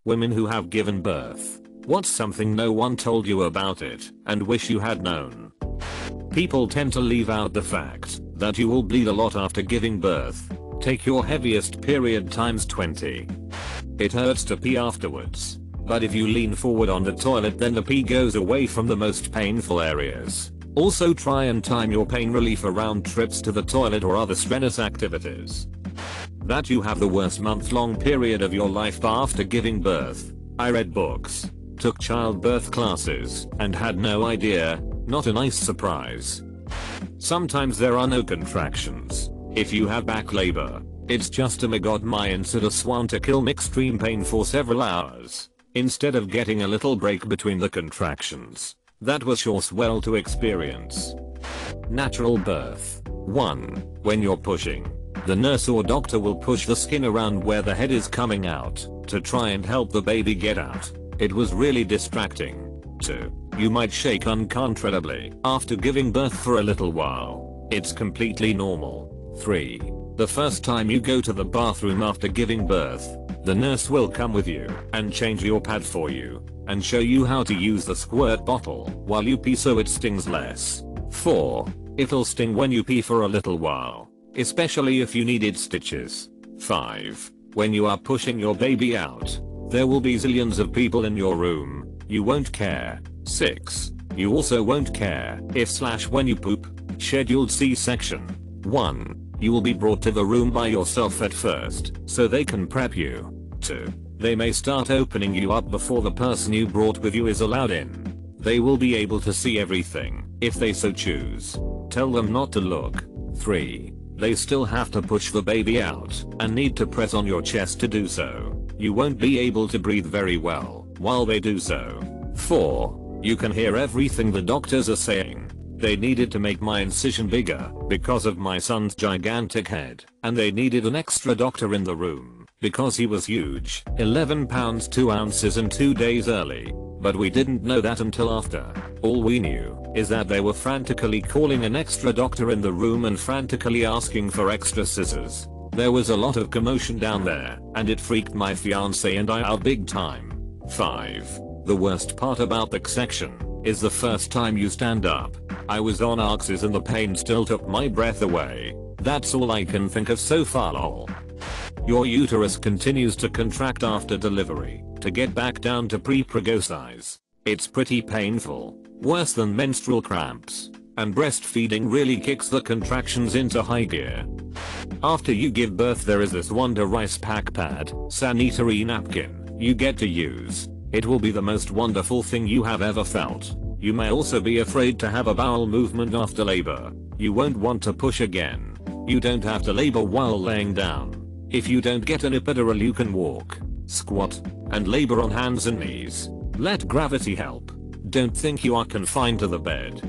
Women who have given birth. What's something no one told you about it and wish you had known? People tend to leave out the fact that you will bleed a lot after giving birth. Take your heaviest period times 20. It hurts to pee afterwards, but if you lean forward on the toilet then the pee goes away from the most painful areas. Also try and time your pain relief around trips to the toilet or other strenuous activities. That you have the worst month-long period of your life after giving birth. I read books, took childbirth classes, and had no idea. Not a nice surprise. Sometimes there are no contractions. If you have back labor, it's just a magod insider swan to kill extreme pain for several hours, instead of getting a little break between the contractions. That was sure swell to experience. Natural birth. 1. When you're pushing, the nurse or doctor will push the skin around where the head is coming out to try and help the baby get out. It was really distracting. 2. You might shake uncontrollably after giving birth for a little while. It's completely normal. 3. The first time you go to the bathroom after giving birth, the nurse will come with you and change your pad for you and show you how to use the squirt bottle while you pee so it stings less. 4. It'll sting when you pee for a little while, especially if you needed stitches. 5. When you are pushing your baby out, there will be zillions of people in your room. You won't care. 6. You also won't care if/when you poop. Scheduled C-section. 1. You will be brought to the room by yourself at first, so they can prep you. 2. They may start opening you up before the person you brought with you is allowed in. They will be able to see everything, if they so choose. Tell them not to look. 3. They still have to push the baby out and need to press on your chest to do so. You won't be able to breathe very well while they do so. 4. You can hear everything the doctors are saying. They needed to make my incision bigger because of my son's gigantic head, and they needed an extra doctor in the room because he was huge, 11 pounds 2 ounces and 2 days early. But we didn't know that until after. All we knew is that they were frantically calling an extra doctor in the room and frantically asking for extra scissors. There was a lot of commotion down there, and it freaked my fiance and I out big time. 5. The worst part about the section is the first time you stand up. I was on axes and the pain still took my breath away. That's all I can think of so far lol. Your uterus continues to contract after delivery to get back down to pre-prego size. It's pretty painful, worse than menstrual cramps, and breastfeeding really kicks the contractions into high gear. After you give birth there is this Wonder Rice pack pad, sanitary napkin, you get to use. It will be the most wonderful thing you have ever felt. You may also be afraid to have a bowel movement after labor. You won't want to push again. You don't have to labor while laying down. If you don't get an epidural you can walk, squat, and labor on hands and knees. Let gravity help. Don't think you are confined to the bed.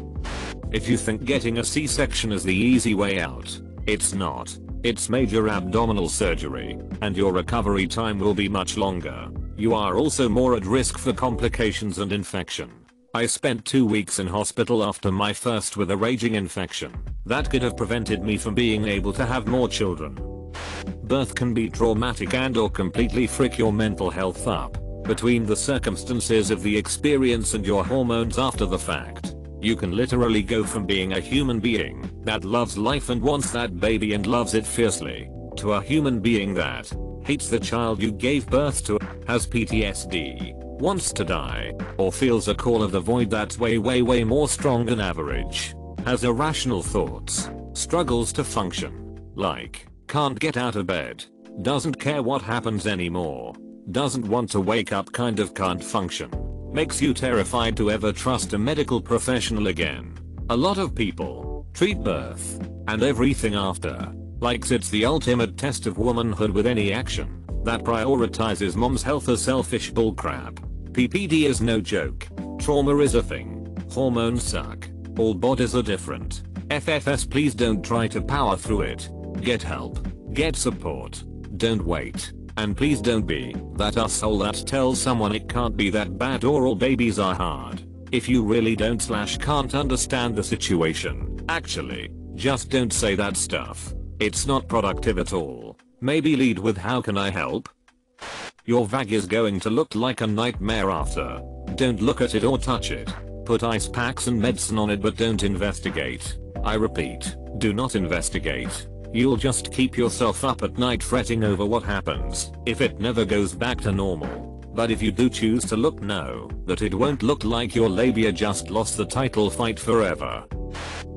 If you think getting a C-section is the easy way out, it's not. It's major abdominal surgery, and your recovery time will be much longer. You are also more at risk for complications and infection. I spent 2 weeks in hospital after my first with a raging infection that could have prevented me from being able to have more children. Birth can be traumatic and/or completely frick your mental health up. Between the circumstances of the experience and your hormones after the fact, you can literally go from being a human being that loves life and wants that baby and loves it fiercely, to a human being that hates the child you gave birth to, has PTSD, wants to die, or feels a call of the void that's way more strong than average, has irrational thoughts, struggles to function, like, can't get out of bed, doesn't care what happens anymore, doesn't want to wake up, kind of can't function, makes you terrified to ever trust a medical professional again. A lot of people treat birth and everything after like it's the ultimate test of womanhood, with any action that prioritizes mom's health as selfish bullcrap. PPD is no joke. Trauma is a thing. Hormones suck. All bodies are different. FFS, please don't try to power through it. Get help. Get support. Don't wait. And please don't be that asshole that tells someone it can't be that bad or all babies are hard. If you really don't/can't understand the situation, actually, just don't say that stuff. It's not productive at all. Maybe lead with how can I help? Your vag is going to look like a nightmare after. Don't look at it or touch it. Put ice packs and medicine on it, but don't investigate. I repeat, do not investigate. You'll just keep yourself up at night fretting over what happens if it never goes back to normal. But if you do choose to look, know that it won't look like your labia just lost the title fight forever.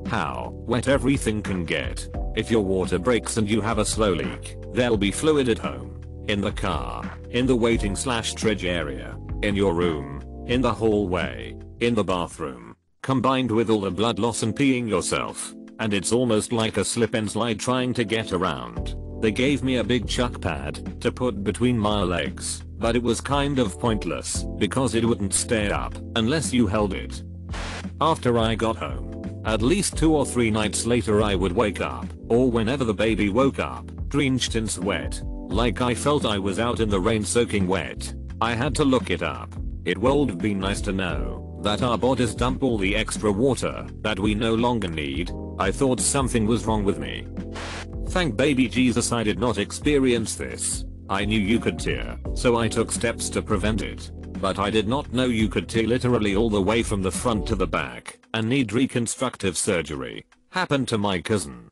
How wet everything can get. If your water breaks and you have a slow leak, there'll be fluid at home, in the car, in the waiting/tridge area, in your room, in the hallway, in the bathroom, combined with all the blood loss and peeing yourself. And it's almost like a slip and slide trying to get around. They gave me a big chuck pad to put between my legs, but it was kind of pointless because it wouldn't stay up unless you held it. After I got home, at least 2 or 3 nights later I would wake up, or whenever the baby woke up, drenched in sweat, like I felt I was out in the rain soaking wet. I had to look it up. It would be nice to know that our bodies dump all the extra water that we no longer need. I thought something was wrong with me. Thank baby Jesus I did not experience this. I knew you could tear, so I took steps to prevent it. But I did not know you could tear literally all the way from the front to the back and need reconstructive surgery. Happened to my cousin.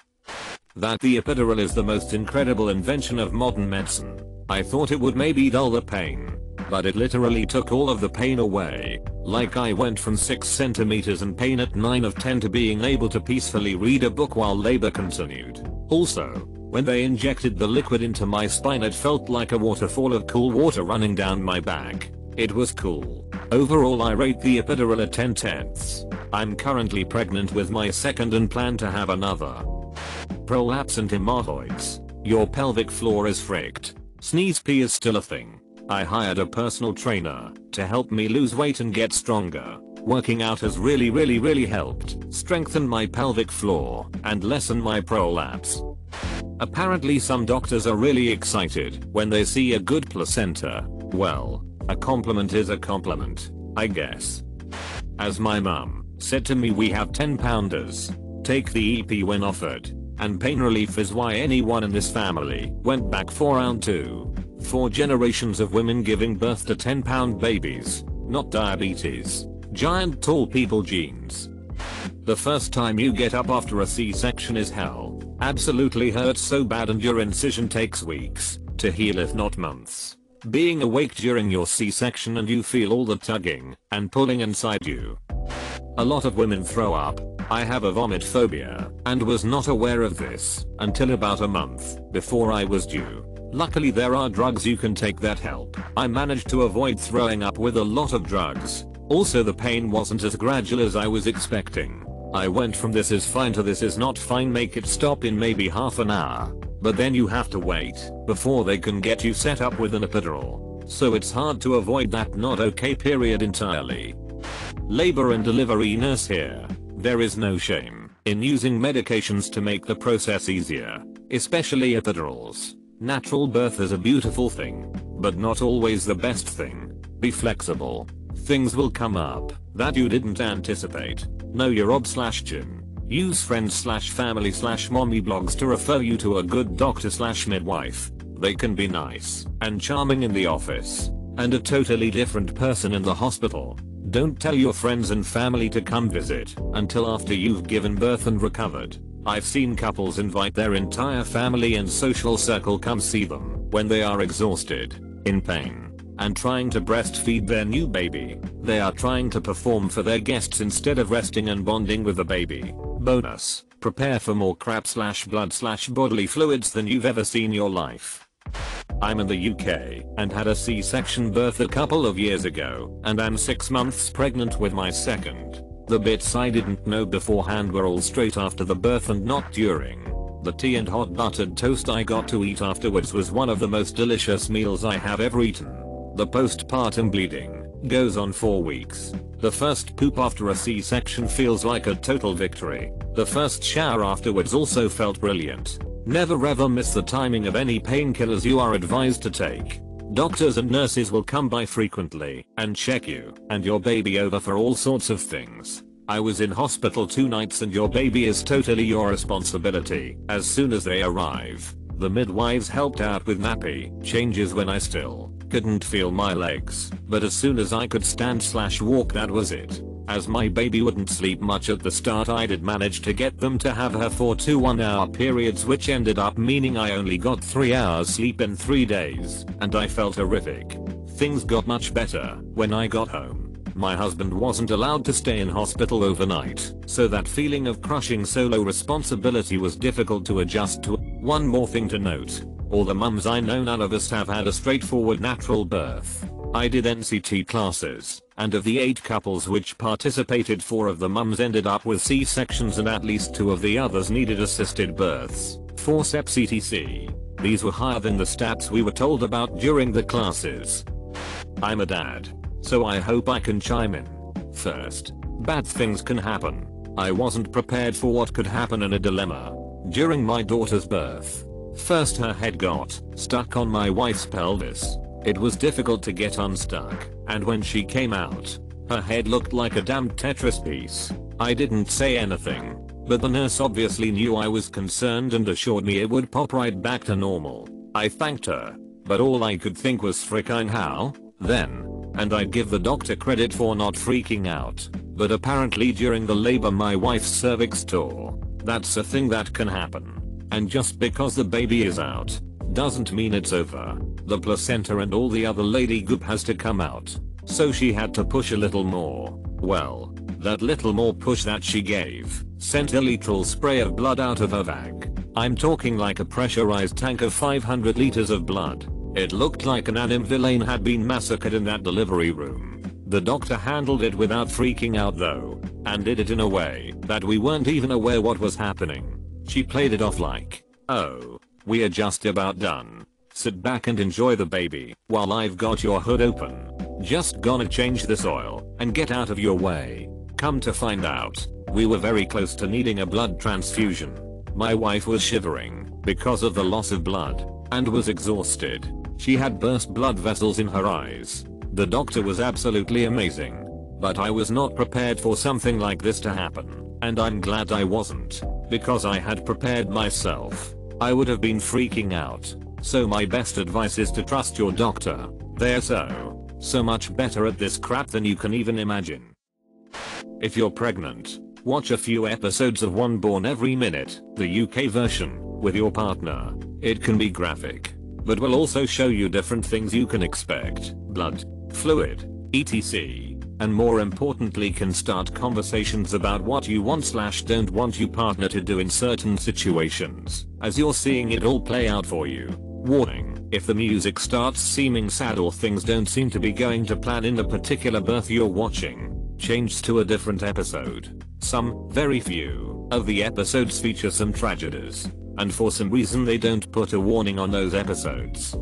That the epidural is the most incredible invention of modern medicine. I thought it would maybe dull the pain, but it literally took all of the pain away. Like I went from 6 centimeters in pain at 9 of 10 to being able to peacefully read a book while labor continued. Also, when they injected the liquid into my spine it felt like a waterfall of cool water running down my back. It was cool. Overall I rate the epidural at 10/10. I'm currently pregnant with my second and plan to have another. Prolapse and hemorrhoids. Your pelvic floor is fricked. Sneeze pee is still a thing. I hired a personal trainer to help me lose weight and get stronger. Working out has really helped strengthen my pelvic floor and lessen my prolapse. Apparently some doctors are really excited when they see a good placenta. Well, a compliment is a compliment, I guess. As my mum said to me, we have 10-pounders. Take the EP when offered. And pain relief is why anyone in this family went back for round 2. 4 generations of women giving birth to 10-pound babies, not diabetes. Giant tall people genes. The first time you get up after a C-section is hell. Absolutely hurts so bad and your incision takes weeks to heal if not months. Being awake during your C-section and you feel all the tugging and pulling inside you. A lot of women throw up. I have a vomit phobia and was not aware of this until about a month before I was due. Luckily there are drugs you can take that help. I managed to avoid throwing up with a lot of drugs. Also the pain wasn't as gradual as I was expecting. I went from this is fine to this is not fine, make it stop in maybe half an hour. But then you have to wait before they can get you set up with an epidural. So it's hard to avoid that not okay period entirely. Labor and delivery nurse here. There is no shame in using medications to make the process easier, especially epidurals. Natural birth is a beautiful thing, but not always the best thing. Be flexible. Things will come up that you didn't anticipate. Know your ob/gym. Use friends/family/mommy blogs to refer you to a good doctor/midwife. They can be nice and charming in the office and a totally different person in the hospital. Don't tell your friends and family to come visit until after you've given birth and recovered. I've seen couples invite their entire family and social circle come see them when they are exhausted, in pain, and trying to breastfeed their new baby. They are trying to perform for their guests instead of resting and bonding with the baby. Bonus: prepare for more crap/blood/bodily fluids than you've ever seen in your life. I'm in the UK and had a C-section birth a couple of years ago, and I'm 6 months pregnant with my second. The bits I didn't know beforehand were all straight after the birth and not during. The tea and hot buttered toast I got to eat afterwards was one of the most delicious meals I have ever eaten. The postpartum bleeding goes on 4 weeks. The first poop after a C-section feels like a total victory. The first shower afterwards also felt brilliant. Never ever miss the timing of any painkillers you are advised to take. Doctors and nurses will come by frequently and check you and your baby over for all sorts of things. I was in hospital 2 nights and your baby is totally your responsibility as soon as they arrive. The midwives helped out with nappy changes when I still couldn't feel my legs, but as soon as I could stand/walk, that was it. As my baby wouldn't sleep much at the start, I did manage to get them to have her for 2 1-hour periods, which ended up meaning I only got 3 hours sleep in 3 days, and I felt horrific. Things got much better when I got home. My husband wasn't allowed to stay in hospital overnight, so that feeling of crushing solo responsibility was difficult to adjust to. One more thing to note. All the mums I know, none of us have had a straightforward natural birth. I did NCT classes, and of the 8 couples which participated, 4 of the mums ended up with C-sections and at least 2 of the others needed assisted births, forceps etc. These were higher than the stats we were told about during the classes. I'm a dad, so I hope I can chime in. First, bad things can happen. I wasn't prepared for what could happen in a dilemma. During my daughter's birth, first her head got stuck on my wife's pelvis. It was difficult to get unstuck, and when she came out, her head looked like a damn Tetris piece. I didn't say anything, but the nurse obviously knew I was concerned and assured me it would pop right back to normal. I thanked her, but all I could think was frickin' how, then? And I'd give the doctor credit for not freaking out, but apparently during the labor my wife's cervix tore. That's a thing that can happen. And just because the baby is out, doesn't mean it's over. The placenta and all the other lady goop has to come out. So she had to push a little more. Well, that little more push that she gave sent a literal spray of blood out of her vag. I'm talking like a pressurized tank of 500 liters of blood. It looked like an anime villain had been massacred in that delivery room. The doctor handled it without freaking out though, and did it in a way that we weren't even aware what was happening. She played it off like, oh, we are just about done. Sit back and enjoy the baby while I've got your hood open. Just gonna change this oil and get out of your way. Come to find out, we were very close to needing a blood transfusion. My wife was shivering because of the loss of blood and was exhausted. She had burst blood vessels in her eyes. The doctor was absolutely amazing, but I was not prepared for something like this to happen, and I'm glad I wasn't, because I had prepared myself. I would have been freaking out. So my best advice is to trust your doctor. They're so much better at this crap than you can even imagine. If you're pregnant, watch a few episodes of One Born Every Minute, the UK version, with your partner. It can be graphic, but will also show you different things you can expect, blood, fluid, etc. And more importantly can start conversations about what you want/don't want your partner to do in certain situations, as you're seeing it all play out for you. Warning, if the music starts seeming sad or things don't seem to be going to plan in the particular birth you're watching, change to a different episode. Some, very few, of the episodes feature some tragedies, and for some reason they don't put a warning on those episodes.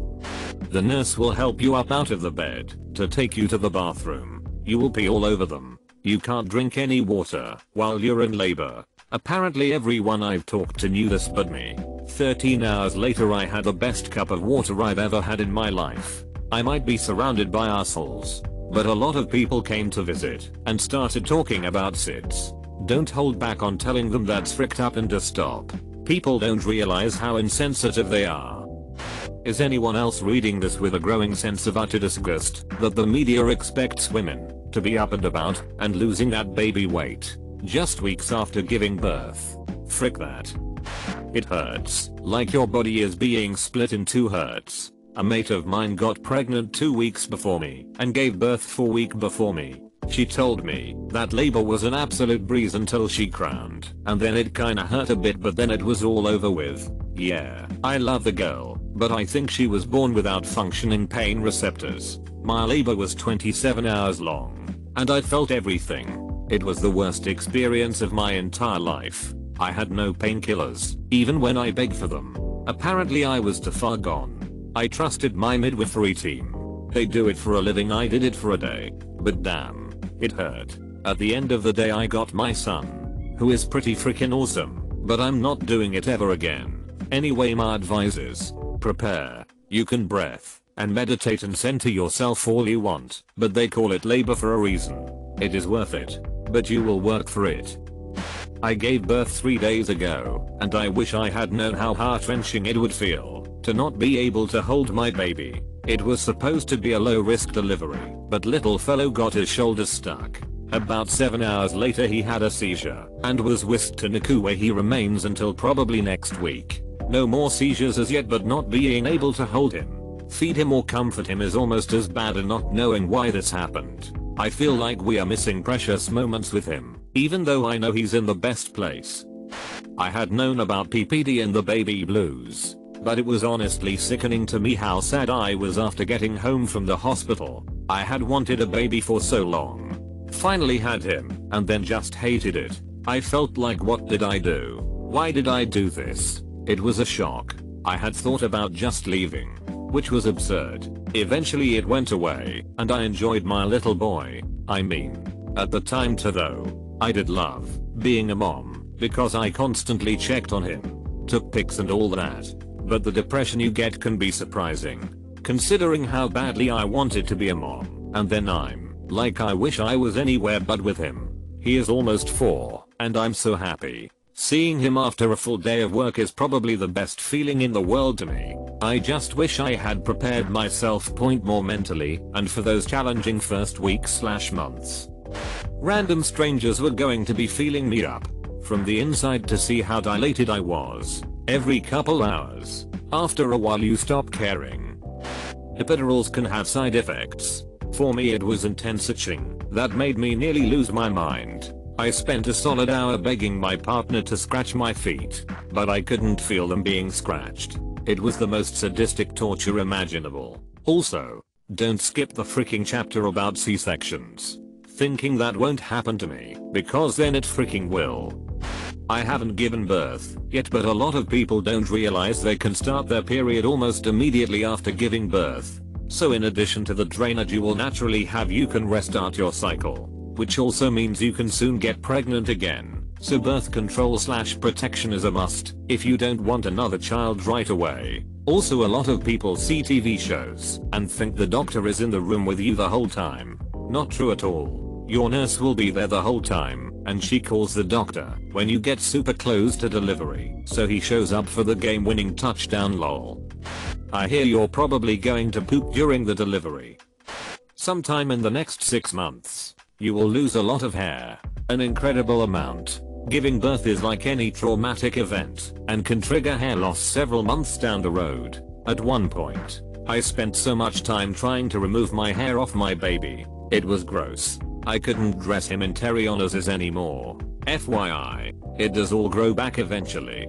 The nurse will help you up out of the bed to take you to the bathroom. You will pee all over them. You can't drink any water while you're in labor. Apparently everyone I've talked to knew this but me. 13 hours later I had the best cup of water I've ever had in my life. I might be surrounded by assholes, but a lot of people came to visit and started talking about SIDS. Don't hold back on telling them that's fricked up and to stop. People don't realize how insensitive they are. Is anyone else reading this with a growing sense of utter disgust that the media expects women to be up and about and losing that baby weight just weeks after giving birth? Frick that. It hurts, like your body is being split in 2 hurts. A mate of mine got pregnant 2 weeks before me and gave birth 4 weeks before me. She told me that labor was an absolute breeze until she crowned, and then it kinda hurt a bit but then it was all over with. Yeah, I love the girl, but I think she was born without functioning pain receptors. My labor was 27 hours long, and I felt everything. It was the worst experience of my entire life. I had no painkillers, even when I begged for them. Apparently I was too far gone. I trusted my midwifery team. They do it for a living, I did it for a day. But damn, it hurt. At the end of the day I got my son, who is pretty freaking awesome, but I'm not doing it ever again. Anyway, my advice is, prepare. You can breath and meditate and center yourself all you want, but they call it labor for a reason. It is worth it, but you will work for it. I gave birth 3 days ago, and I wish I had known how heart-wrenching it would feel to not be able to hold my baby. It was supposed to be a low risk delivery, but little fellow got his shoulder stuck. About 7 hours later he had a seizure and was whisked to NICU where he remains until probably next week. No more seizures as yet, but not being able to hold him, feed him or comfort him is almost as bad, and not knowing why this happened. I feel like we are missing precious moments with him, even though I know he's in the best place. I had known about PPD and the baby blues, but it was honestly sickening to me how sad I was after getting home from the hospital. I had wanted a baby for so long. Finally had him, and then just hated it. I felt like, what did I do? Why did I do this? It was a shock. I had thought about just leaving, which was absurd. Eventually it went away, and I enjoyed my little boy. I mean, at the time too though, I did love being a mom, because I constantly checked on him, took pics and all that. But the depression you get can be surprising, considering how badly I wanted to be a mom, and then I'm like, I wish I was anywhere but with him. He is almost 4, and I'm so happy. Seeing him after a full day of work is probably the best feeling in the world to me. I just wish I had prepared myself more mentally and for those challenging first weeks/months. Random strangers were going to be feeling me up from the inside to see how dilated I was. Every couple hours. After a while you stop caring. Epidurals can have side effects. For me it was intense itching that made me nearly lose my mind. I spent a solid hour begging my partner to scratch my feet, but I couldn't feel them being scratched. It was the most sadistic torture imaginable. Also, don't skip the freaking chapter about C-sections, thinking that won't happen to me, because then it freaking will. I haven't given birth yet, but a lot of people don't realize they can start their period almost immediately after giving birth. So in addition to the drainage you will naturally have, you can restart your cycle, which also means you can soon get pregnant again. So birth control/protection is a must if you don't want another child right away. Also, a lot of people see TV shows and think the doctor is in the room with you the whole time. Not true at all. Your nurse will be there the whole time, and she calls the doctor when you get super close to delivery, so he shows up for the game-winning touchdown lol. I hear you're probably going to poop during the delivery. Sometime in the next 6 months, you will lose a lot of hair, an incredible amount. Giving birth is like any traumatic event and can trigger hair loss several months down the road. At one point, I spent so much time trying to remove my hair off my baby. It was gross. I couldn't dress him in terry-on-noses anymore. FYI, it does all grow back eventually.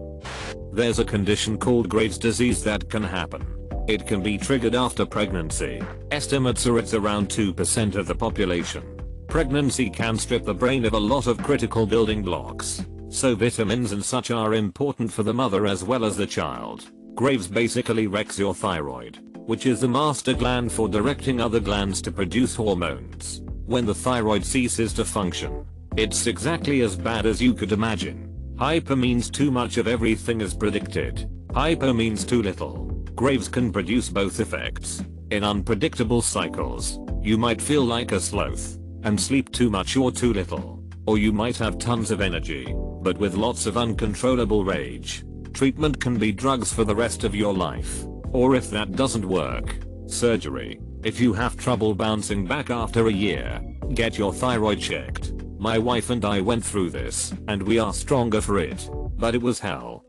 There's a condition called Graves' disease that can happen. It can be triggered after pregnancy. Estimates are it's around 2% of the population. Pregnancy can strip the brain of a lot of critical building blocks, so vitamins and such are important for the mother as well as the child. Graves basically wrecks your thyroid, which is the master gland for directing other glands to produce hormones. When the thyroid ceases to function, it's exactly as bad as you could imagine. Hyper means too much of everything as predicted. Hypo means too little. Graves can produce both effects. In unpredictable cycles, you might feel like a sloth and sleep too much or too little. Or you might have tons of energy, but with lots of uncontrollable rage. Treatment can be drugs for the rest of your life. Or if that doesn't work, surgery. If you have trouble bouncing back after a year, get your thyroid checked. My wife and I went through this, and we are stronger for it. But it was hell.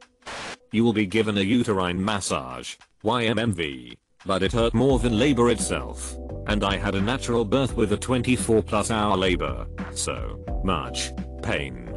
You will be given a uterine massage, YMMV, but it hurt more than labor itself. And I had a natural birth with a 24+ hour labor. So much pain.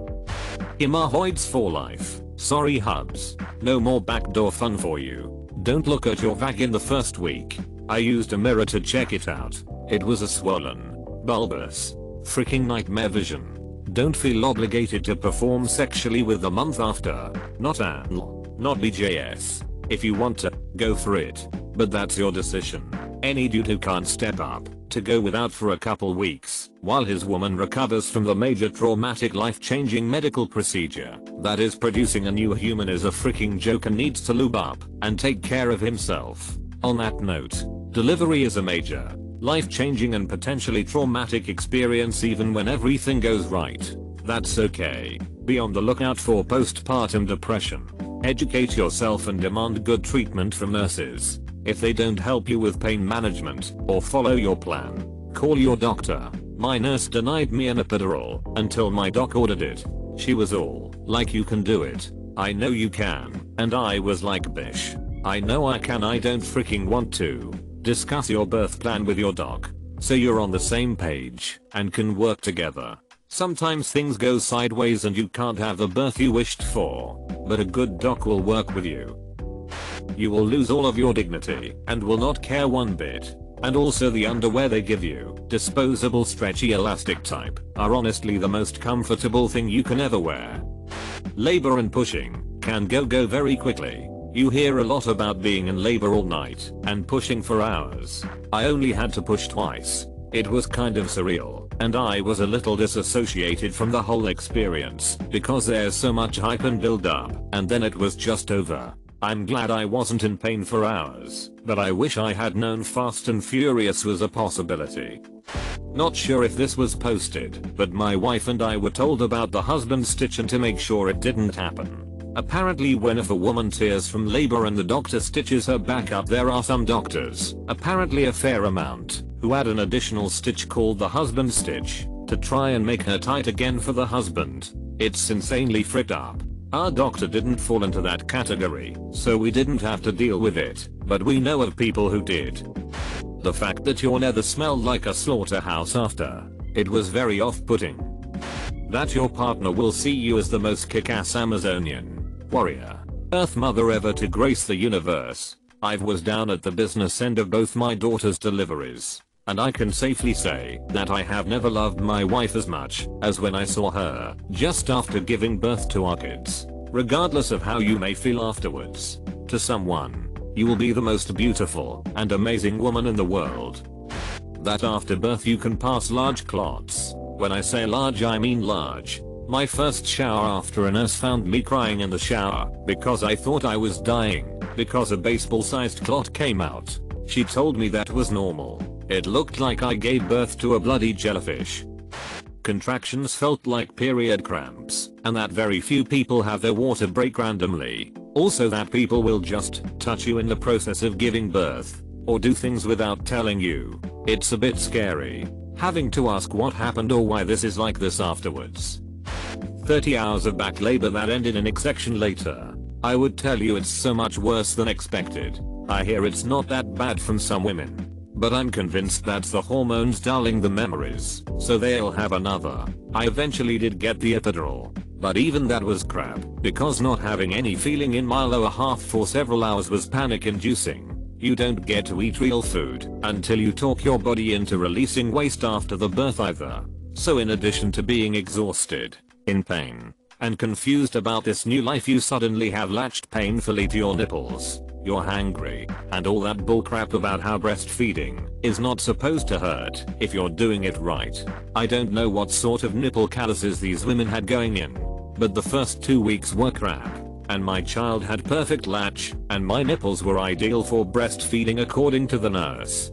Hemorrhoids for life. Sorry hubs. No more backdoor fun for you. Don't look at your vag in the first week. I used a mirror to check it out. It was a swollen, bulbous, freaking nightmare vision. Don't feel obligated to perform sexually with the month after. Not anal, not BJS. If you want to, go for it. But that's your decision. Any dude who can't step up to go without for a couple weeks while his woman recovers from the major traumatic life-changing medical procedure that is producing a new human is a freaking joke and needs to lube up and take care of himself. On that note, delivery is a major, life-changing and potentially traumatic experience even when everything goes right. That's okay. Be on the lookout for postpartum depression. Educate yourself and demand good treatment from nurses. If they don't help you with pain management or follow your plan, call your doctor. My nurse denied me an epidural until my doc ordered it. She was all like, "You can do it. I know you can." And I was like, "Bish, I know I can, I don't freaking want to." Discuss your birth plan with your doc so you're on the same page and can work together. Sometimes things go sideways and you can't have the birth you wished for, but a good doc will work with you. You will lose all of your dignity and will not care one bit. And also the underwear they give you, disposable stretchy elastic type, are honestly the most comfortable thing you can ever wear. Labor and pushing can go very quickly. You hear a lot about being in labor all night and pushing for hours. I only had to push twice. It was kind of surreal, and I was a little disassociated from the whole experience because there's so much hype and build up, and then it was just over. I'm glad I wasn't in pain for hours, but I wish I had known Fast and Furious was a possibility. Not sure if this was posted, but my wife and I were told about the husband stitch and to make sure it didn't happen. Apparently when if a woman tears from labor and the doctor stitches her back up, there are some doctors, apparently a fair amount, who add an additional stitch called the husband stitch to try and make her tight again for the husband. It's insanely fricked up. Our doctor didn't fall into that category, so we didn't have to deal with it, but we know of people who did. The fact that your nether smelled like a slaughterhouse after it was very off-putting. That your partner will see you as the most kick-ass Amazonian warrior Earth mother ever to grace the universe. I was down at the business end of both my daughter's deliveries, and I can safely say that I have never loved my wife as much as when I saw her just after giving birth to our kids. Regardless of how you may feel afterwards, to someone, you will be the most beautiful and amazing woman in the world. That after birth you can pass large clots. When I say large, I mean large. My first shower after a nurse found me crying in the shower because I thought I was dying because a baseball-sized clot came out. She told me that was normal. It looked like I gave birth to a bloody jellyfish. Contractions felt like period cramps, and that very few people have their water break randomly. Also that people will just touch you in the process of giving birth, or do things without telling you. It's a bit scary having to ask what happened or why this is like this afterwards. 30 hours of back labor that ended in execution later. I would tell you it's so much worse than expected. I hear it's not that bad from some women, but I'm convinced that's the hormones dulling the memories, so they'll have another. I eventually did get the epidural, but even that was crap, because not having any feeling in my lower half for several hours was panic inducing. You don't get to eat real food until you talk your body into releasing waste after the birth either. So in addition to being exhausted, in pain, and confused about this new life, you suddenly have latched painfully to your nipples. You're hangry, and all that bullcrap about how breastfeeding is not supposed to hurt if you're doing it right. I don't know what sort of nipple calluses these women had going in, but the first 2 weeks were crap, and my child had perfect latch, and my nipples were ideal for breastfeeding according to the nurse.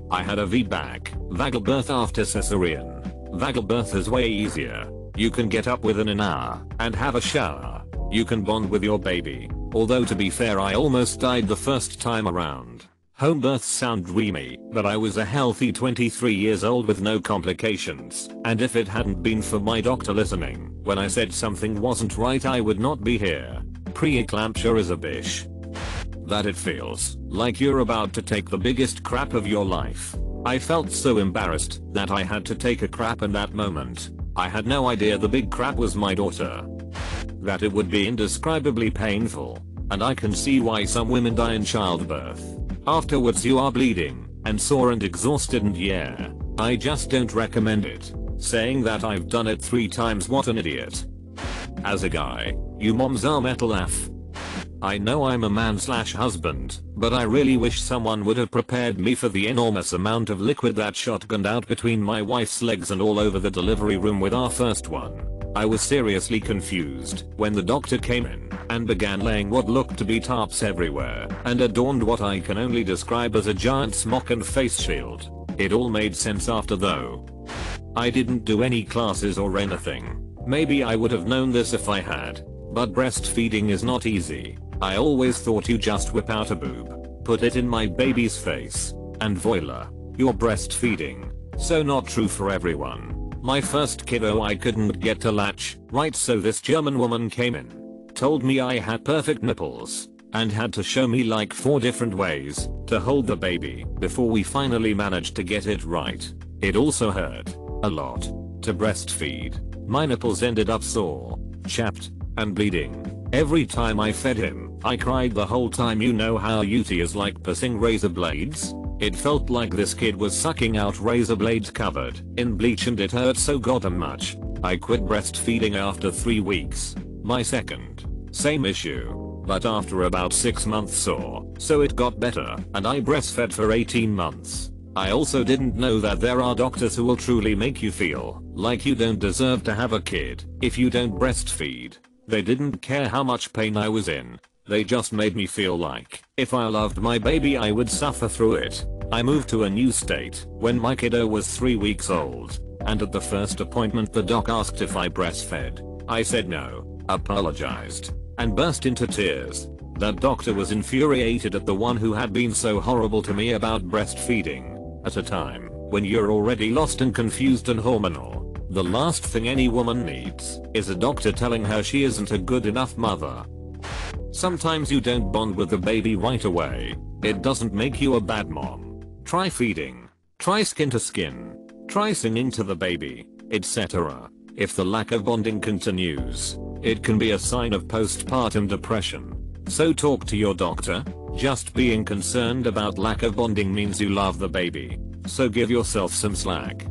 I had a VBAC, vagal birth after cesarean. Vagal birth is way easier. You can get up within an hour and have a shower. You can bond with your baby. Although to be fair, I almost died the first time around. Home births sound dreamy, but I was a healthy 23 years old with no complications, and if it hadn't been for my doctor listening when I said something wasn't right, I would not be here. Pre-eclampsia is a bish. That it feels like you're about to take the biggest crap of your life. I felt so embarrassed that I had to take a crap in that moment. I had no idea the big crap was my daughter. That it would be indescribably painful, and I can see why some women die in childbirth. Afterwards you are bleeding and sore and exhausted, and yeah, I just don't recommend it. Saying that I've done it 3 times, what an idiot. As a guy, you moms are metal F. I know I'm a man/husband, but I really wish someone would have prepared me for the enormous amount of liquid that shotgunned out between my wife's legs and all over the delivery room with our first one. I was seriously confused when the doctor came in and began laying what looked to be tarps everywhere and adorned what I can only describe as a giant smock and face shield. It all made sense after though. I didn't do any classes or anything. Maybe I would have known this if I had, but breastfeeding is not easy. I always thought you just whip out a boob, put it in my baby's face. And voila, you're breastfeeding. So not true for everyone. My first kiddo I couldn't get to latch, right, so this German woman came in. Told me I had perfect nipples. And had to show me like 4 different ways to hold the baby before we finally managed to get it right. It also hurt a lot to breastfeed. My nipples ended up sore, chapped, and bleeding. Every time I fed him, I cried the whole time. You know how UT is like pissing razor blades? It felt like this kid was sucking out razor blades covered in bleach, and it hurt so goddamn much. I quit breastfeeding after 3 weeks. My second, same issue, but after about 6 months or so it got better, and I breastfed for 18 months. I also didn't know that there are doctors who will truly make you feel like you don't deserve to have a kid if you don't breastfeed. They didn't care how much pain I was in. They just made me feel like if I loved my baby I would suffer through it. I moved to a new state when my kiddo was 3 weeks old, and at the first appointment the doc asked if I breastfed. I said no, apologized, and burst into tears. That doctor was infuriated at the one who had been so horrible to me about breastfeeding. At a time when you're already lost and confused and hormonal, the last thing any woman needs is a doctor telling her she isn't a good enough mother. Sometimes you don't bond with the baby right away. It doesn't make you a bad mom. Try feeding. Try skin to skin. Try singing to the baby, etc. If the lack of bonding continues, it can be a sign of postpartum depression. So talk to your doctor. Just being concerned about lack of bonding means you love the baby. So give yourself some slack.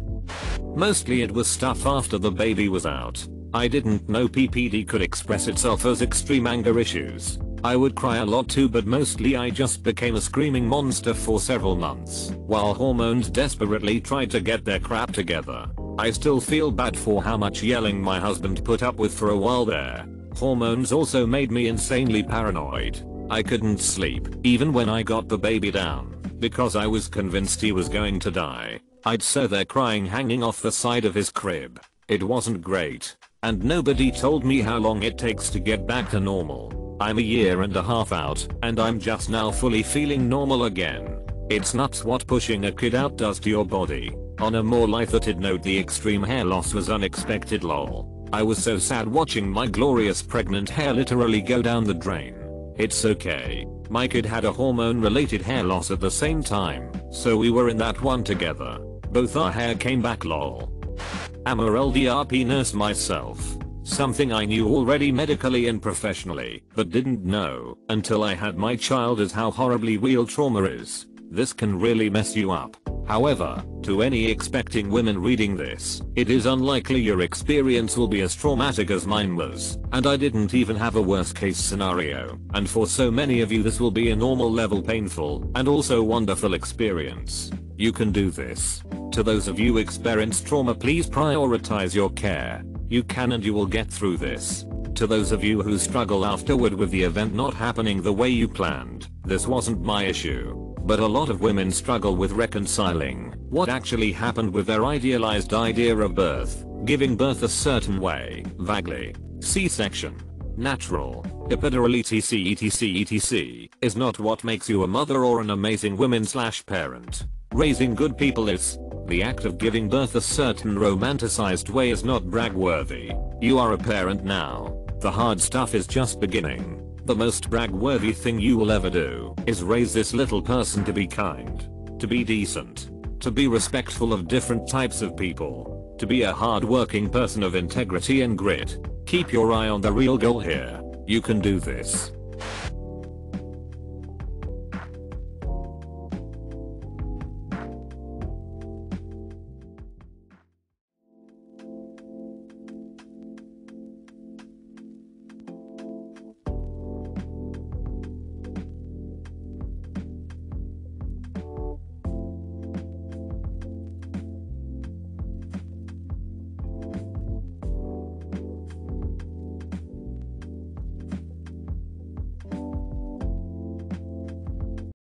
Mostly it was stuff after the baby was out. I didn't know PPD could express itself as extreme anger issues. I would cry a lot too, but mostly I just became a screaming monster for several months while hormones desperately tried to get their crap together. I still feel bad for how much yelling my husband put up with for a while there. Hormones also made me insanely paranoid. I couldn't sleep even when I got the baby down because I was convinced he was going to die. I'd sit there crying hanging off the side of his crib. It wasn't great. And nobody told me how long it takes to get back to normal. I'm a year and a half out, and I'm just now fully feeling normal again. It's nuts what pushing a kid out does to your body. On a more lighthearted note, the extreme hair loss was unexpected lol. I was so sad watching my glorious pregnant hair literally go down the drain. It's okay. My kid had a hormone related hair loss at the same time, so we were in that one together. Both our hair came back lol. I'm a LDRP nurse myself. Something I knew already medically and professionally, but didn't know until I had my child, is how horribly real trauma is. This can really mess you up. However, to any expecting women reading this, it is unlikely your experience will be as traumatic as mine was, and I didn't even have a worst case scenario, and for so many of you this will be a normal level painful and also wonderful experience. You can do this. To those of you who experience trauma, please prioritize your care. You can and you will get through this. To those of you who struggle afterward with the event not happening the way you planned, this wasn't my issue. But a lot of women struggle with reconciling what actually happened with their idealized idea of birth. Giving birth a certain way, vaguely, C-section, natural, epidural etc, is not what makes you a mother or an amazing woman/parent. Raising good people is. The act of giving birth a certain romanticized way is not brag-worthy. You are a parent now. The hard stuff is just beginning. The most brag-worthy thing you will ever do is raise this little person to be kind, to be decent, to be respectful of different types of people, to be a hard-working person of integrity and grit. Keep your eye on the real goal here. You can do this.